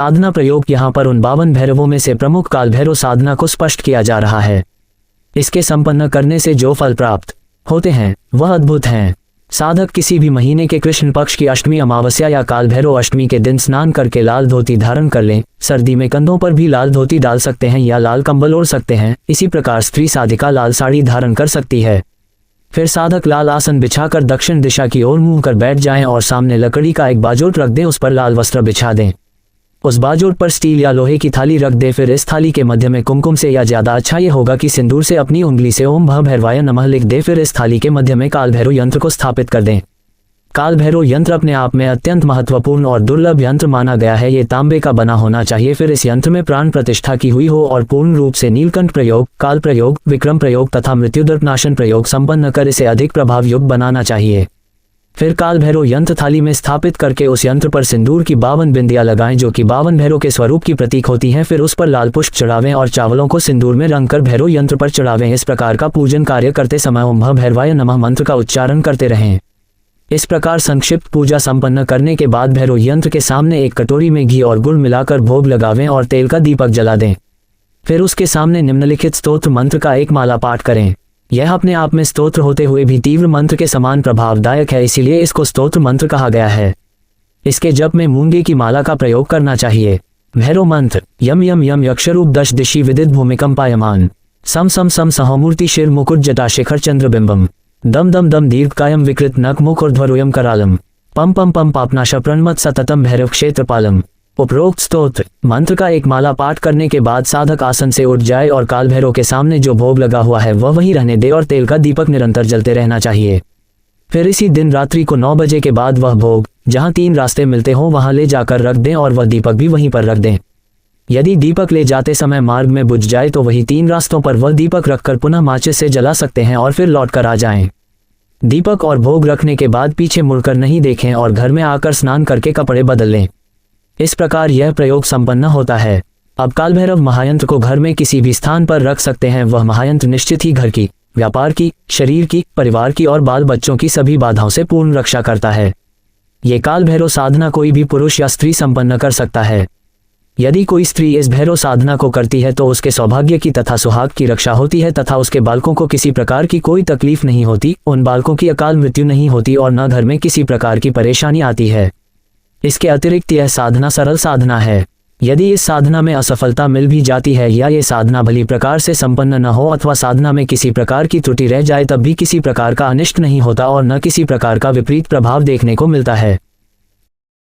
साधना प्रयोग यहाँ पर उन 52 भैरवों में से प्रमुख काल भैरव साधना को स्पष्ट किया जा रहा है। इसके संपन्न करने से जो फल प्राप्त होते हैं वह अद्भुत हैं। साधक किसी भी महीने के कृष्ण पक्ष की अष्टमी अमावस्या या काल भैरव अष्टमी के दिन स्नान करके लाल धोती धारण कर लें। सर्दी में कंधों पर भी लाल धोती डाल सकते हैं या लाल कंबल ओढ़ सकते हैं। इसी प्रकार स्त्री साधिका लाल साड़ी धारण कर सकती है। फिर साधक लाल आसन बिछाकर दक्षिण दिशा की ओर मुंह कर बैठ जाएं और सामने लकड़ी का एक बाजोट रख दें, उस पर लाल वस्त्र बिछा दें। उस बाजोट पर स्टील या लोहे की थाली रख दें। फिर इस थाली के मध्य में कुमकुम से, या ज्यादा अच्छा ये होगा कि सिंदूर से अपनी उंगली से ओम भः भैरवाय नमः लिख दें। फिर इस थाली के मध्य में काल भैरव यंत्र को स्थापित कर दें। काल भैरव यंत्र अपने आप में अत्यंत महत्वपूर्ण और दुर्लभ यंत्र माना गया है। ये तांबे का बना होना चाहिए। फिर इस यंत्र में प्राण प्रतिष्ठा की हुई हो और पूर्ण रूप से नीलकंठ प्रयोग, काल प्रयोग, विक्रम प्रयोग तथा मृत्युदर्पनाशन प्रयोग संपन्न कर इसे अधिक प्रभाव युक्त बनाना चाहिए। फिर काल भैरव यंत्र थाली में स्थापित करके उस यंत्र पर सिंदूर की 52 बिंदियां लगाएं, जो कि 52 भैरव के स्वरूप की प्रतीक होती हैं। फिर उस पर लाल पुष्प चढ़ावें और चावलों को सिंदूर में रंग कर भैरव यंत्र पर चढ़ावें। इस प्रकार का पूजन कार्य करते समय ओम भः भैरवाय नमः मंत्र का उच्चारण करते रहें। इस प्रकार संक्षिप्त पूजा संपन्न करने के बाद भैरव यंत्र के सामने एक कटोरी में घी और गुड़ मिलाकर भोग लगावें और तेल का दीपक जला दें। फिर उसके सामने निम्नलिखित स्तोत्र मंत्र का एक माला पाठ करें। यह अपने आप में स्तोत्र होते हुए भी तीव्र मंत्र के समान प्रभावदायक है, इसीलिए इसको स्तोत्र मंत्र कहा गया है। इसके जप में मूंगे की माला का प्रयोग करना चाहिए। भैरव मंत्र यम यम यम यक्षरूप दश दिशि विदित भूमिकंपायमान सम सम सम सहमूर्ति शिर मुकुट जटा शिखर चंद्रबिंबम दम दम दम दीर्घकायम विकृत नक मुख ऊर्ध्वरोयम करालम पम पम पम पापनाश प्रणमत सततम भैरव क्षेत्रपालम। उपरोक्त स्तोत्र मंत्र का एक माला पाठ करने के बाद साधक आसन से उठ जाए और काल भैरव के सामने जो भोग लगा हुआ है वह वहीं रहने दे और तेल का दीपक निरंतर जलते रहना चाहिए। फिर इसी दिन रात्रि को 9 बजे के बाद वह भोग जहां 3 रास्ते मिलते हों वहां ले जाकर रख दें और वह दीपक भी वहीं पर रख दें। यदि दीपक ले जाते समय मार्ग में बुझ जाए तो वही 3 रास्तों पर वह दीपक रखकर पुनः माचिस से जला सकते हैं और फिर लौट कर आ जाएं। दीपक और भोग रखने के बाद पीछे मुड़कर नहीं देखें और घर में आकर स्नान करके कपड़े बदल लें। इस प्रकार यह प्रयोग संपन्न होता है। अब काल भैरव महायंत्र को घर में किसी भी स्थान पर रख सकते हैं। वह महायंत्र निश्चित ही घर की, व्यापार की, शरीर की, परिवार की और बाल बच्चों की सभी बाधाओं से पूर्ण रक्षा करता है। ये काल भैरव साधना कोई भी पुरुष या स्त्री संपन्न कर सकता है। यदि कोई स्त्री इस भैरव साधना को करती है तो उसके सौभाग्य की तथा सुहाग की रक्षा होती है तथा उसके बालकों को किसी प्रकार की कोई तकलीफ नहीं होती, उन बालकों की अकाल मृत्यु नहीं होती और न घर में किसी प्रकार की परेशानी आती है। इसके अतिरिक्त यह साधना सरल साधना है। यदि इस साधना में असफलता मिल भी जाती है या ये साधना भली प्रकार से संपन्न न हो अथवा साधना में किसी प्रकार की त्रुटि रह जाए तब भी किसी प्रकार का अनिष्ट नहीं होता और न किसी प्रकार का विपरीत प्रभाव देखने को मिलता है।